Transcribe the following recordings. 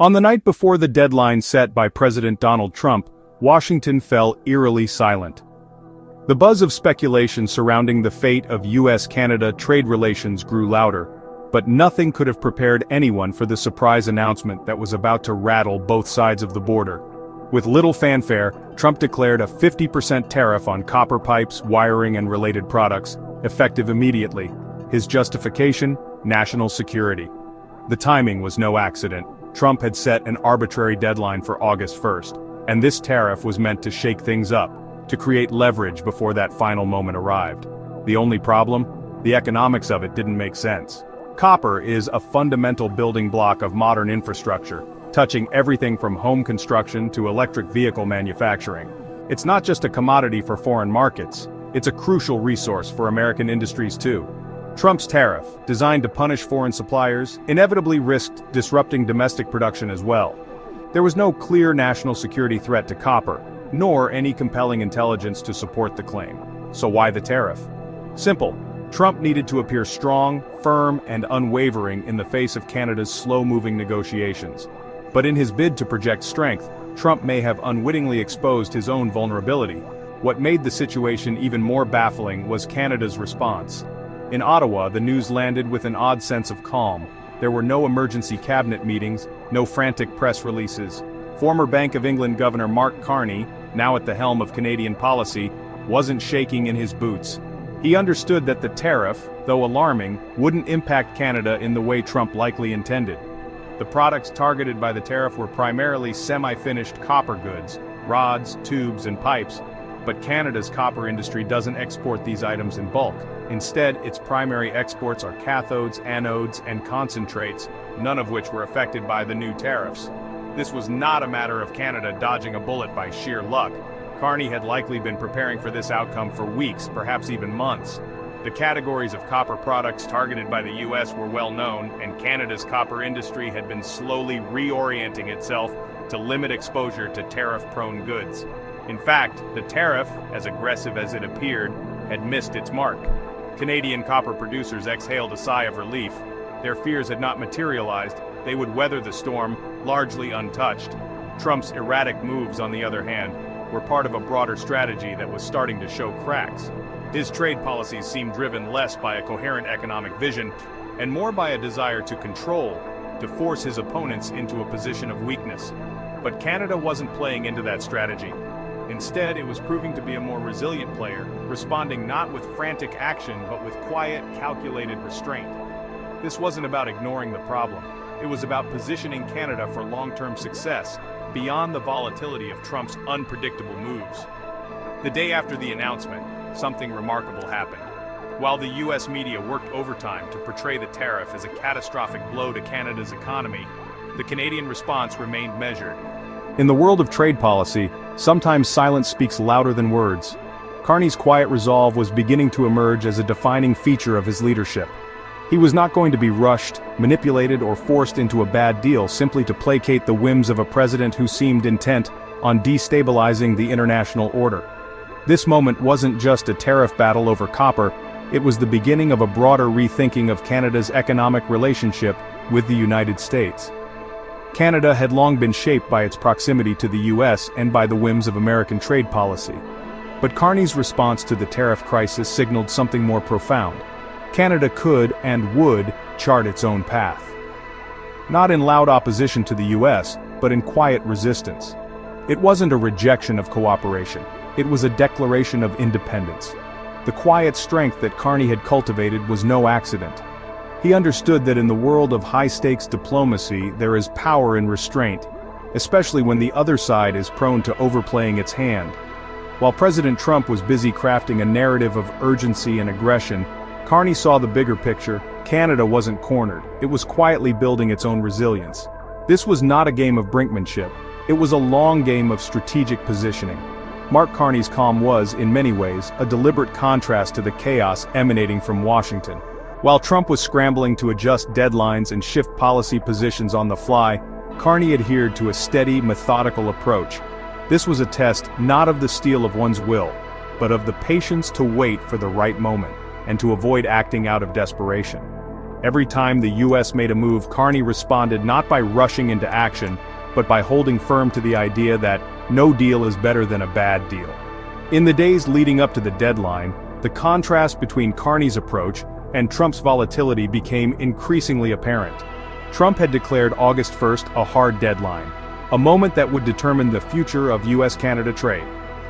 On the night before the deadline set by President Donald Trump, Washington fell eerily silent. The buzz of speculation surrounding the fate of US-Canada trade relations grew louder, but nothing could have prepared anyone for the surprise announcement that was about to rattle both sides of the border. With little fanfare, Trump declared a 50% tariff on copper pipes, wiring and related products, effective immediately. His justification? National security. The timing was no accident. Trump had set an arbitrary deadline for August 1st, and this tariff was meant to shake things up, to create leverage before that final moment arrived. The only problem? The economics of it didn't make sense. Copper is a fundamental building block of modern infrastructure, touching everything from home construction to electric vehicle manufacturing. It's not just a commodity for foreign markets, it's a crucial resource for American industries too. Trump's tariff, designed to punish foreign suppliers, inevitably risked disrupting domestic production as well. There was no clear national security threat to copper, nor any compelling intelligence to support the claim. So why the tariff? Simple. Trump needed to appear strong, firm, and unwavering in the face of Canada's slow-moving negotiations. But in his bid to project strength, Trump may have unwittingly exposed his own vulnerability. What made the situation even more baffling was Canada's response. In Ottawa, the news landed with an odd sense of calm. There were no emergency cabinet meetings, no frantic press releases. Former Bank of England Governor Mark Carney, now at the helm of Canadian policy, wasn't shaking in his boots. He understood that the tariff, though alarming, wouldn't impact Canada in the way Trump likely intended. The products targeted by the tariff were primarily semi-finished copper goods, rods, tubes, and pipes, but Canada's copper industry doesn't export these items in bulk. Instead, its primary exports are cathodes, anodes, and concentrates, none of which were affected by the new tariffs. This was not a matter of Canada dodging a bullet by sheer luck. Carney had likely been preparing for this outcome for weeks, perhaps even months. The categories of copper products targeted by the US were well known, and Canada's copper industry had been slowly reorienting itself to limit exposure to tariff-prone goods. In fact, the tariff, as aggressive as it appeared, had missed its mark. Canadian copper producers exhaled a sigh of relief. Their fears had not materialized. They would weather the storm, largely untouched. Trump's erratic moves, on the other hand, were part of a broader strategy that was starting to show cracks. His trade policies seemed driven less by a coherent economic vision, and more by a desire to control, to force his opponents into a position of weakness. But Canada wasn't playing into that strategy. Instead, it was proving to be a more resilient player, responding not with frantic action but with quiet, calculated restraint. This wasn't about ignoring the problem. It was about positioning Canada for long-term success, beyond the volatility of Trump's unpredictable moves. The day after the announcement, something remarkable happened. While the US media worked overtime to portray the tariff as a catastrophic blow to Canada's economy, the Canadian response remained measured. In the world of trade policy, sometimes silence speaks louder than words. Carney's quiet resolve was beginning to emerge as a defining feature of his leadership. He was not going to be rushed, manipulated, or forced into a bad deal simply to placate the whims of a president who seemed intent on destabilizing the international order. This moment wasn't just a tariff battle over copper, it was the beginning of a broader rethinking of Canada's economic relationship with the United States. Canada had long been shaped by its proximity to the US and by the whims of American trade policy. But Carney's response to the tariff crisis signaled something more profound. Canada could and would chart its own path. Not in loud opposition to the US, but in quiet resistance. It wasn't a rejection of cooperation, it was a declaration of independence. The quiet strength that Carney had cultivated was no accident. He understood that in the world of high-stakes diplomacy there is power in restraint, especially when the other side is prone to overplaying its hand. While President Trump was busy crafting a narrative of urgency and aggression, Carney saw the bigger picture. Canada wasn't cornered, it was quietly building its own resilience. This was not a game of brinkmanship, it was a long game of strategic positioning. Mark Carney's calm was, in many ways, a deliberate contrast to the chaos emanating from Washington. While Trump was scrambling to adjust deadlines and shift policy positions on the fly, Carney adhered to a steady, methodical approach. This was a test not of the steel of one's will, but of the patience to wait for the right moment, and to avoid acting out of desperation. Every time the US made a move, Carney responded not by rushing into action, but by holding firm to the idea that no deal is better than a bad deal. In the days leading up to the deadline, the contrast between Carney's approach and Trump's volatility became increasingly apparent. Trump had declared August 1st a hard deadline, a moment that would determine the future of US-Canada trade.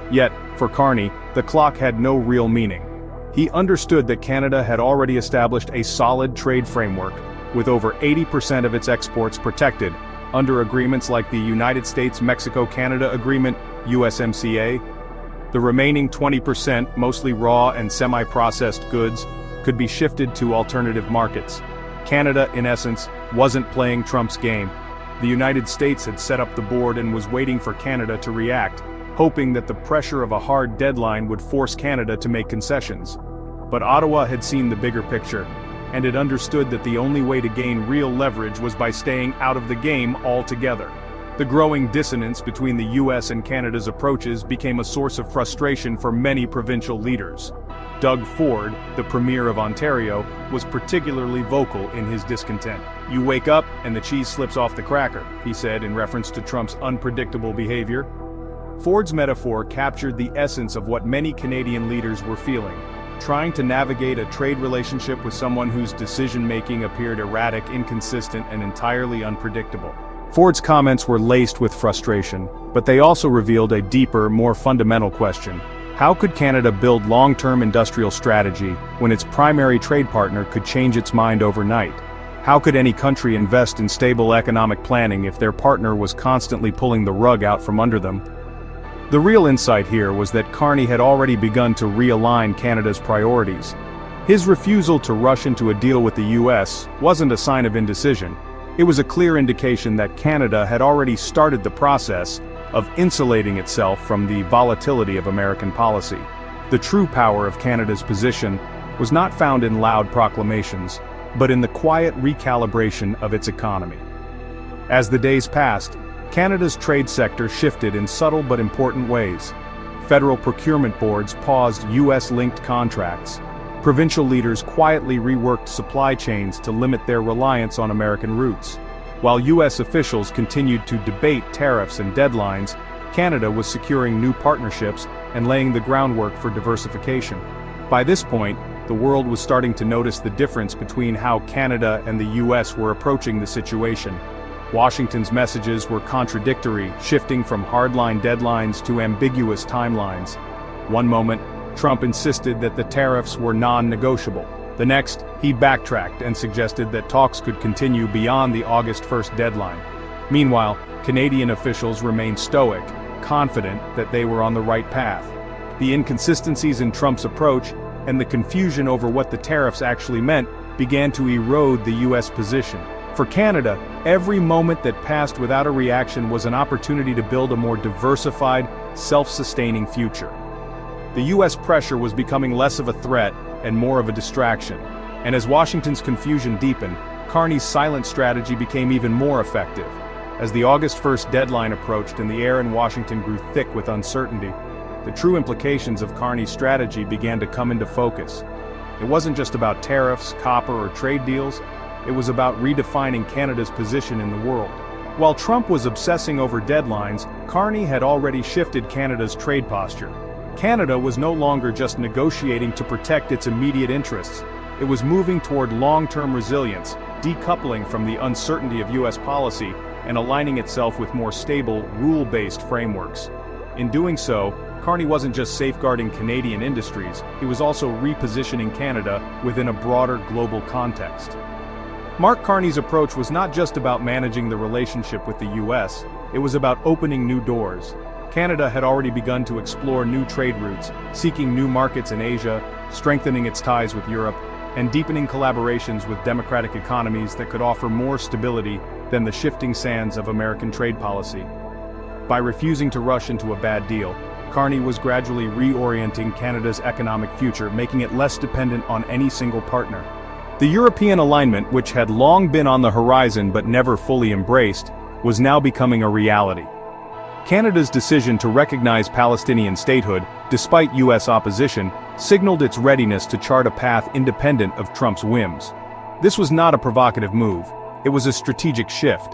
Yet, for Carney, the clock had no real meaning. He understood that Canada had already established a solid trade framework, with over 80% of its exports protected under agreements like the United States-Mexico-Canada Agreement, USMCA. The remaining 20%, mostly raw and semi-processed goods, could be shifted to alternative markets. Canada, in essence, wasn't playing Trump's game. The United States had set up the board and was waiting for Canada to react, hoping that the pressure of a hard deadline would force Canada to make concessions. But Ottawa had seen the bigger picture, and it understood that the only way to gain real leverage was by staying out of the game altogether. The growing dissonance between the US and Canada's approaches became a source of frustration for many provincial leaders. Doug Ford, the Premier of Ontario, was particularly vocal in his discontent. "You wake up and the cheese slips off the cracker," he said in reference to Trump's unpredictable behavior. Ford's metaphor captured the essence of what many Canadian leaders were feeling, trying to navigate a trade relationship with someone whose decision-making appeared erratic, inconsistent, and entirely unpredictable. Ford's comments were laced with frustration, but they also revealed a deeper, more fundamental question. How could Canada build long-term industrial strategy when its primary trade partner could change its mind overnight? How could any country invest in stable economic planning if their partner was constantly pulling the rug out from under them? The real insight here was that Carney had already begun to realign Canada's priorities. His refusal to rush into a deal with the US wasn't a sign of indecision. It was a clear indication that Canada had already started the process of insulating itself from the volatility of American policy. The true power of Canada's position was not found in loud proclamations, but in the quiet recalibration of its economy. As the days passed, Canada's trade sector shifted in subtle but important ways. Federal procurement boards paused US-linked contracts. Provincial leaders quietly reworked supply chains to limit their reliance on American routes. While US officials continued to debate tariffs and deadlines, Canada was securing new partnerships and laying the groundwork for diversification. By this point, the world was starting to notice the difference between how Canada and the US were approaching the situation. Washington's messages were contradictory, shifting from hardline deadlines to ambiguous timelines. One moment, Trump insisted that the tariffs were non-negotiable. The next, he backtracked and suggested that talks could continue beyond the August 1st deadline. Meanwhile, Canadian officials remained stoic, confident that they were on the right path. The inconsistencies in Trump's approach and the confusion over what the tariffs actually meant began to erode the US position. For Canada, every moment that passed without a reaction was an opportunity to build a more diversified, self-sustaining future. The US pressure was becoming less of a threat and more of a distraction, and as Washington's confusion deepened, Carney's silent strategy became even more effective. As the August 1st deadline approached and the air in Washington grew thick with uncertainty, the true implications of Carney's strategy began to come into focus. It wasn't just about tariffs, copper, or trade deals. It was about redefining Canada's position in the world. While Trump was obsessing over deadlines, Carney had already shifted Canada's trade posture. Canada was no longer just negotiating to protect its immediate interests. It was moving toward long-term resilience, decoupling from the uncertainty of US policy and aligning itself with more stable, rule-based frameworks. In doing so, Carney wasn't just safeguarding Canadian industries, he was also repositioning Canada within a broader global context. Mark Carney's approach was not just about managing the relationship with the US, it was about opening new doors. Canada had already begun to explore new trade routes, seeking new markets in Asia, strengthening its ties with Europe, and deepening collaborations with democratic economies that could offer more stability than the shifting sands of American trade policy. By refusing to rush into a bad deal, Carney was gradually reorienting Canada's economic future, making it less dependent on any single partner. The European alignment, which had long been on the horizon but never fully embraced, was now becoming a reality. Canada's decision to recognize Palestinian statehood, despite US opposition, signaled its readiness to chart a path independent of Trump's whims. This was not a provocative move. It was a strategic shift.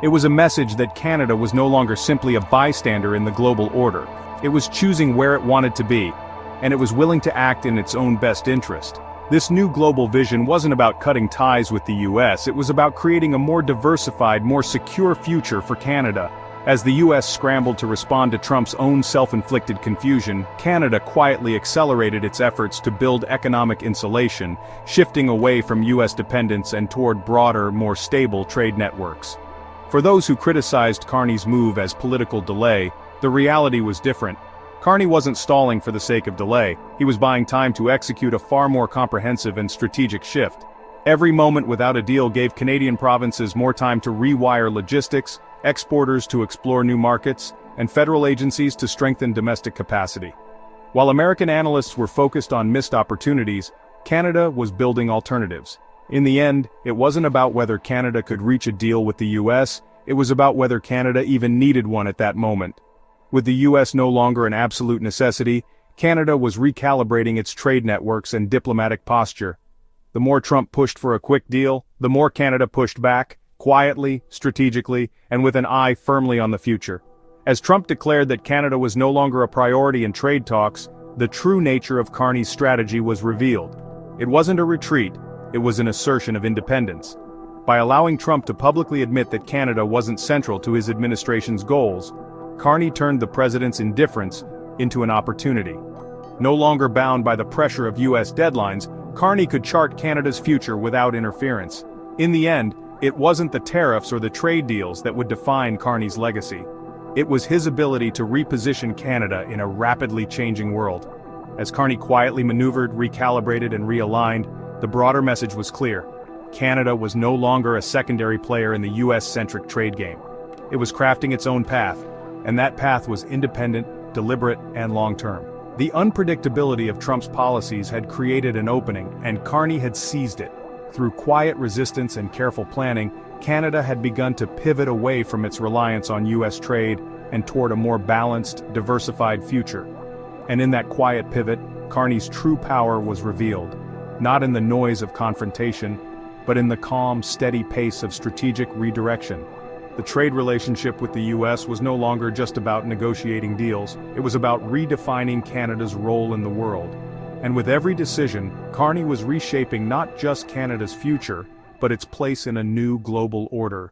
It was a message that Canada was no longer simply a bystander in the global order. It was choosing where it wanted to be, and it was willing to act in its own best interest. This new global vision wasn't about cutting ties with the US, it was about creating a more diversified, more secure future for Canada. As the US scrambled to respond to Trump's own self-inflicted confusion, Canada quietly accelerated its efforts to build economic insulation, shifting away from US dependence and toward broader, more stable trade networks. For those who criticized Carney's move as political delay, the reality was different. Carney wasn't stalling for the sake of delay, he was buying time to execute a far more comprehensive and strategic shift. Every moment without a deal gave Canadian provinces more time to rewire logistics, exporters to explore new markets, and federal agencies to strengthen domestic capacity. While American analysts were focused on missed opportunities, Canada was building alternatives. In the end, it wasn't about whether Canada could reach a deal with the US, it was about whether Canada even needed one at that moment. With the US no longer an absolute necessity, Canada was recalibrating its trade networks and diplomatic posture. The more Trump pushed for a quick deal, the more Canada pushed back, quietly, strategically, and with an eye firmly on the future. As Trump declared that Canada was no longer a priority in trade talks, the true nature of Carney's strategy was revealed. It wasn't a retreat, it was an assertion of independence. By allowing Trump to publicly admit that Canada wasn't central to his administration's goals, Carney turned the president's indifference into an opportunity. No longer bound by the pressure of US deadlines, Carney could chart Canada's future without interference. In the end, it wasn't the tariffs or the trade deals that would define Carney's legacy. It was his ability to reposition Canada in a rapidly changing world. As Carney quietly maneuvered, recalibrated, and realigned, the broader message was clear. Canada was no longer a secondary player in the US-centric trade game. It was crafting its own path, and that path was independent, deliberate, and long-term. The unpredictability of Trump's policies had created an opening, and Carney had seized it. Through quiet resistance and careful planning, Canada had begun to pivot away from its reliance on US trade and toward a more balanced, diversified future. And in that quiet pivot, Carney's true power was revealed, not in the noise of confrontation, but in the calm, steady pace of strategic redirection. The trade relationship with the US was no longer just about negotiating deals, it was about redefining Canada's role in the world. And with every decision, Carney was reshaping not just Canada's future, but its place in a new global order.